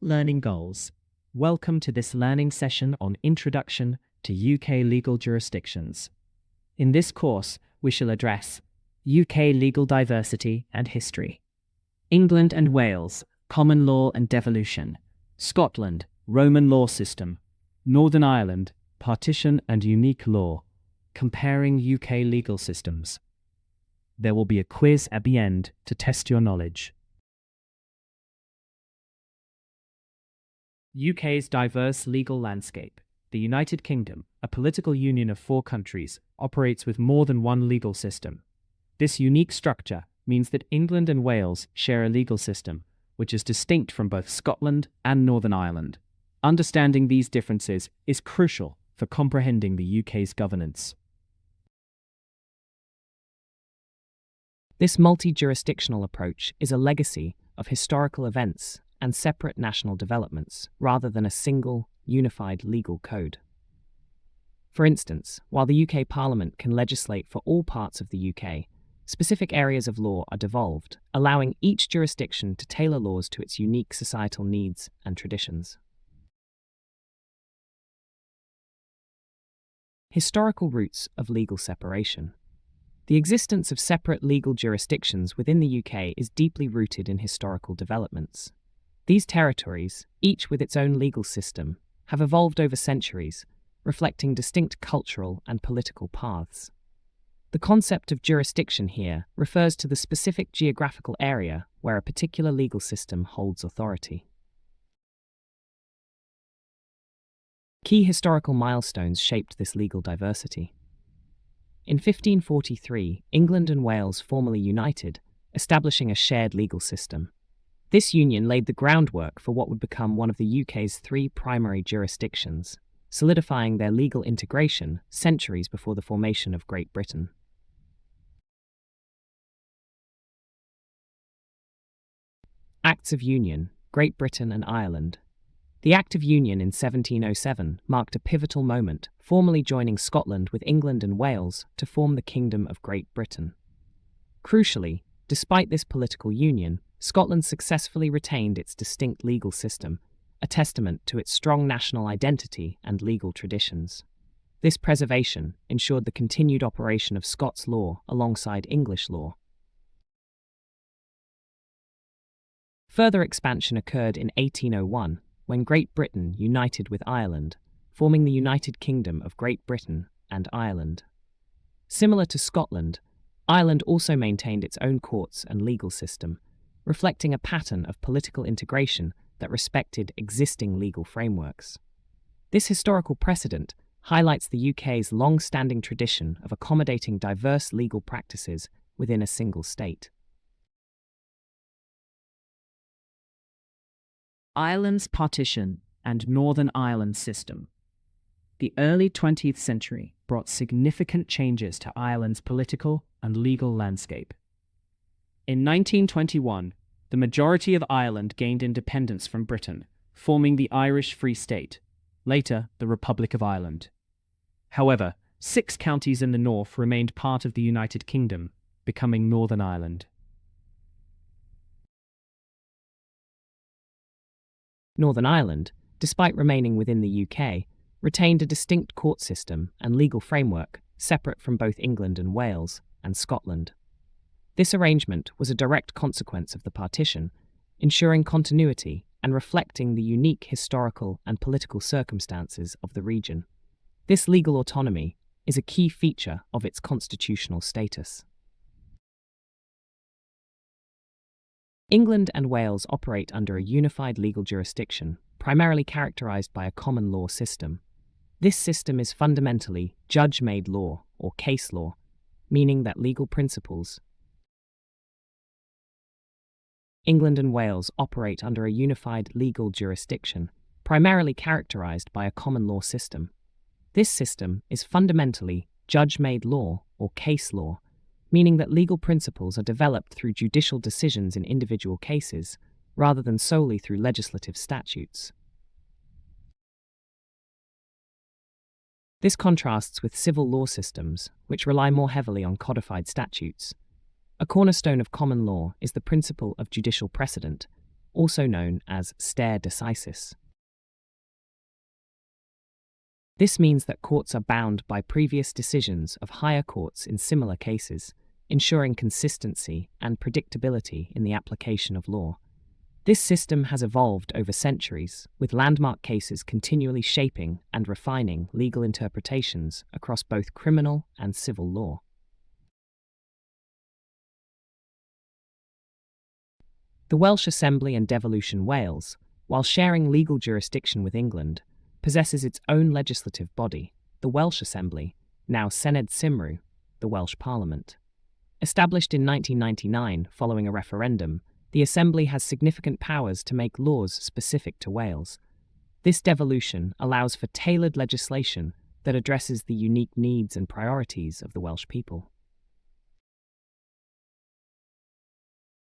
learning goals. Welcome to this learning session on Introduction to UK Legal Jurisdictions. In this course, we shall address UK legal diversity and history, England and Wales, common law and devolution, Scotland, Roman law system, Northern Ireland, partition and unique law, comparing UK legal systems. There will be a quiz at the end to test your knowledge. UK's diverse legal landscape. The United Kingdom, a political union of 4 countries, operates with more than one legal system. This unique structure means that England and Wales share a legal system which is distinct from both Scotland and Northern Ireland. Understanding these differences is crucial for comprehending the UK's governance. This multi-jurisdictional approach is a legacy of historical events and separate national developments rather than a single, unified legal code. For instance, while the UK Parliament can legislate for all parts of the UK, specific areas of law are devolved, allowing each jurisdiction to tailor laws to its unique societal needs and traditions. Historical roots of legal separation. The existence of separate legal jurisdictions within the UK is deeply rooted in historical developments. These territories, each with its own legal system, have evolved over centuries, reflecting distinct cultural and political paths. The concept of jurisdiction here refers to the specific geographical area where a particular legal system holds authority. Key historical milestones shaped this legal diversity. In 1543, England and Wales formally united, establishing a shared legal system. This union laid the groundwork for what would become one of the UK's 3 primary jurisdictions, solidifying their legal integration centuries before the formation of Great Britain. Acts of Union, Great Britain and Ireland. The Act of Union in 1707 marked a pivotal moment, formally joining Scotland with England and Wales to form the Kingdom of Great Britain. Crucially, despite this political union, Scotland successfully retained its distinct legal system, a testament to its strong national identity and legal traditions. This preservation ensured the continued operation of Scots law alongside English law. Further expansion occurred in 1801, when Great Britain united with Ireland, forming the United Kingdom of Great Britain and Ireland. Similar to Scotland, Ireland also maintained its own courts and legal system, reflecting a pattern of political integration that respected existing legal frameworks. This historical precedent highlights the UK's long-standing tradition of accommodating diverse legal practices within a single state. Ireland's partition and Northern Ireland system. The early 20th century brought significant changes to Ireland's political and legal landscape. In 1921, the majority of Ireland gained independence from Britain, forming the Irish Free State, later the Republic of Ireland. However, 6 counties in the north remained part of the United Kingdom, becoming Northern Ireland. Northern Ireland, despite remaining within the UK, retained a distinct court system and legal framework separate from both England and Wales and Scotland. This arrangement was a direct consequence of the partition, ensuring continuity and reflecting the unique historical and political circumstances of the region. This legal autonomy is a key feature of its constitutional status. England and Wales operate under a unified legal jurisdiction, primarily characterised by a common law system. This system is fundamentally judge-made law or case law, meaning that legal principles. England and Wales operate under a unified legal jurisdiction, primarily characterised by a common law system. This system is fundamentally judge-made law or case law, meaning that legal principles are developed through judicial decisions in individual cases, rather than solely through legislative statutes. This contrasts with civil law systems, which rely more heavily on codified statutes. A cornerstone of common law is the principle of judicial precedent, also known as stare decisis. This means that courts are bound by previous decisions of higher courts in similar cases, ensuring consistency and predictability in the application of law. This system has evolved over centuries, with landmark cases continually shaping and refining legal interpretations across both criminal and civil law. The Welsh Assembly and Devolution Wales, while sharing legal jurisdiction with England, possesses its own legislative body, the Welsh Assembly, now Senedd Cymru, the Welsh Parliament. Established in 1999 following a referendum, the Assembly has significant powers to make laws specific to Wales. This devolution allows for tailored legislation that addresses the unique needs and priorities of the Welsh people.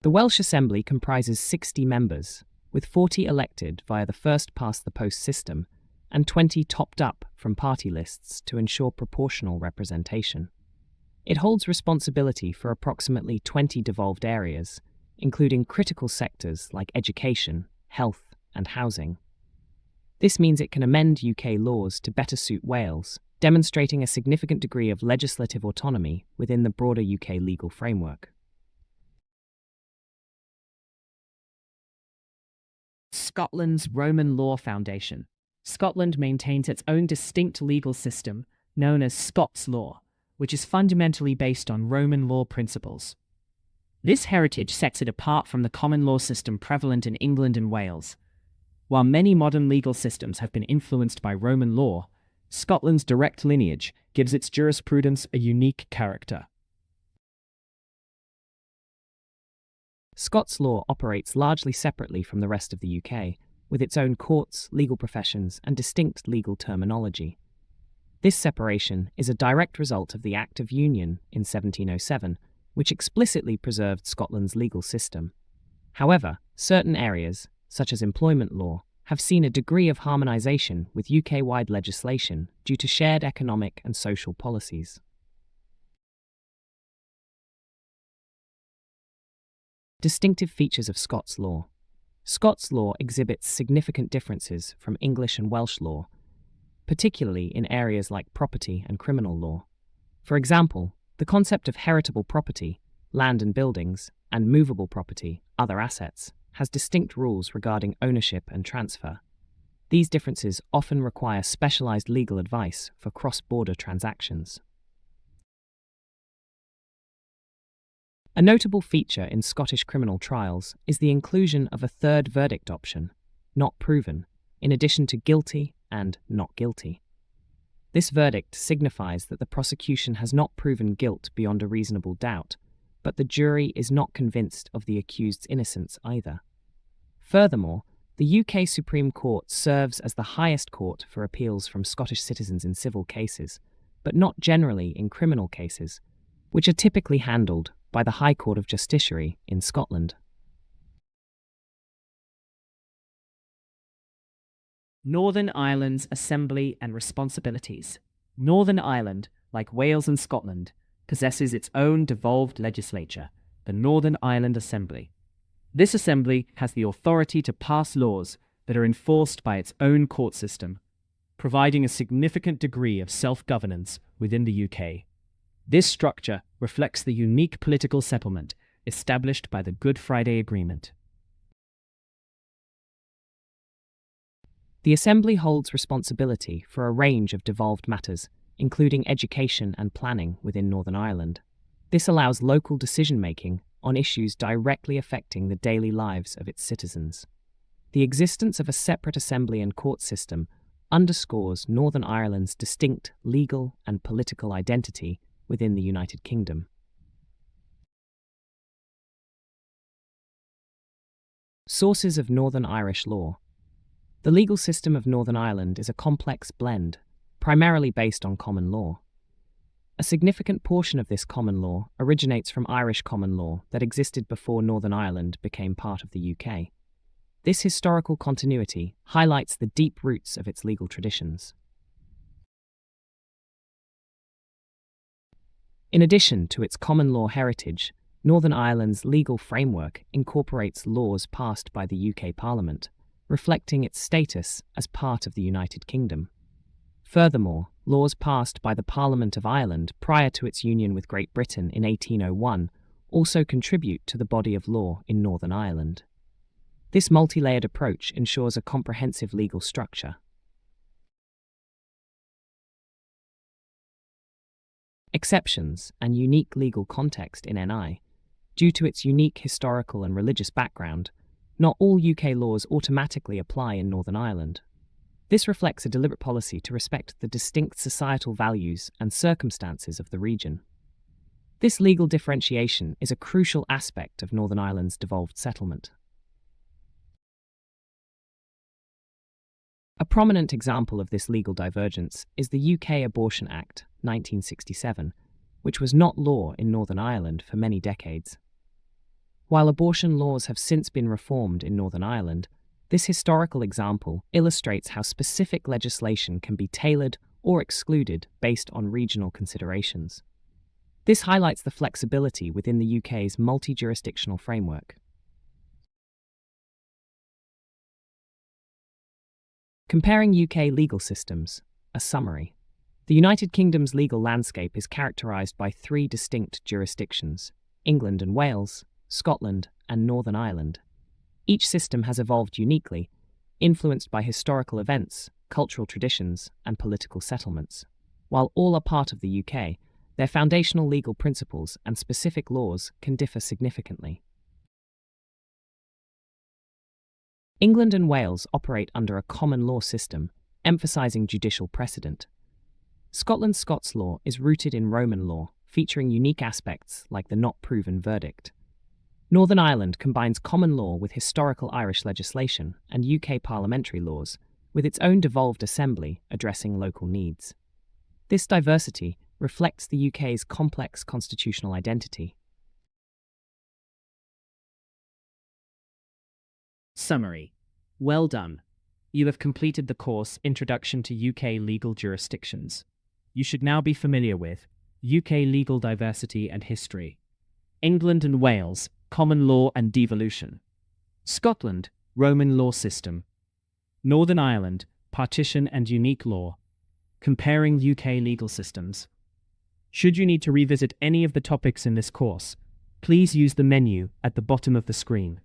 The Welsh Assembly comprises 60 members, with 40 elected via the first-past-the-post system and 20 topped up from party lists to ensure proportional representation. It holds responsibility for approximately 20 devolved areas, including critical sectors like education, health, and housing. This means it can amend UK laws to better suit Wales, demonstrating a significant degree of legislative autonomy within the broader UK legal framework. Scotland's Roman Law Foundation. Scotland maintains its own distinct legal system, known as Scots law, which is fundamentally based on Roman law principles. This heritage sets it apart from the common law system prevalent in England and Wales. While many modern legal systems have been influenced by Roman law, Scotland's direct lineage gives its jurisprudence a unique character. Scots law operates largely separately from the rest of the UK, with its own courts, legal professions, and distinct legal terminology. This separation is a direct result of the Act of Union in 1707, which explicitly preserved Scotland's legal system. However, certain areas, such as employment law, have seen a degree of harmonisation with UK-wide legislation due to shared economic and social policies. Distinctive features of Scots law. Scots law exhibits significant differences from English and Welsh law, particularly in areas like property and criminal law. For example, the concept of heritable property, land and buildings, and movable property, other assets, has distinct rules regarding ownership and transfer. These differences often require specialised legal advice for cross-border transactions. A notable feature in Scottish criminal trials is the inclusion of a third verdict option, not proven, in addition to guilty and not guilty. This verdict signifies that the prosecution has not proven guilt beyond a reasonable doubt, but the jury is not convinced of the accused's innocence either. Furthermore, the UK Supreme Court serves as the highest court for appeals from Scottish citizens in civil cases, but not generally in criminal cases, which are typically handled by the High Court of Justiciary in Scotland. Northern Ireland's Assembly and Responsibilities. Northern Ireland, like Wales and Scotland, possesses its own devolved legislature, the Northern Ireland Assembly. This assembly has the authority to pass laws that are enforced by its own court system, providing a significant degree of self-governance within the UK. This structure reflects the unique political settlement established by the Good Friday Agreement. The Assembly holds responsibility for a range of devolved matters, including education and planning within Northern Ireland. This allows local decision-making on issues directly affecting the daily lives of its citizens. The existence of a separate assembly and court system underscores Northern Ireland's distinct legal and political identity within the United Kingdom. Sources of Northern Irish law. The legal system of Northern Ireland is a complex blend, primarily based on common law. A significant portion of this common law originates from Irish common law that existed before Northern Ireland became part of the UK. This historical continuity highlights the deep roots of its legal traditions. In addition to its common law heritage, Northern Ireland's legal framework incorporates laws passed by the UK Parliament, reflecting its status as part of the United Kingdom. Furthermore, laws passed by the Parliament of Ireland prior to its union with Great Britain in 1801 also contribute to the body of law in Northern Ireland. This multi-layered approach ensures a comprehensive legal structure. Exceptions and unique legal context in NI. Due to its unique historical and religious background, not all UK laws automatically apply in Northern Ireland. This reflects a deliberate policy to respect the distinct societal values and circumstances of the region. This legal differentiation is a crucial aspect of Northern Ireland's devolved settlement. A prominent example of this legal divergence is the UK Abortion Act 1967, which was not law in Northern Ireland for many decades. While abortion laws have since been reformed in Northern Ireland, this historical example illustrates how specific legislation can be tailored or excluded based on regional considerations. This highlights the flexibility within the UK's multi-jurisdictional framework. Comparing UK legal systems, a summary. The United Kingdom's legal landscape is characterised by three distinct jurisdictions: England and Wales, Scotland, and Northern Ireland. Each system has evolved uniquely, influenced by historical events, cultural traditions, and political settlements. While all are part of the UK, their foundational legal principles and specific laws can differ significantly. England and Wales operate under a common law system, emphasising judicial precedent. Scotland's Scots law is rooted in Roman law, featuring unique aspects like the not proven verdict. Northern Ireland combines common law with historical Irish legislation and UK parliamentary laws, with its own devolved assembly addressing local needs. This diversity reflects the UK's complex constitutional identity. Summary. Well done. You have completed the course Introduction to UK Legal Jurisdictions. You should now be familiar with UK legal diversity and history. England and Wales, common law and devolution. Scotland, Roman law system. Northern Ireland, partition and unique law. Comparing UK legal systems. Should you need to revisit any of the topics in this course, please use the menu at the bottom of the screen.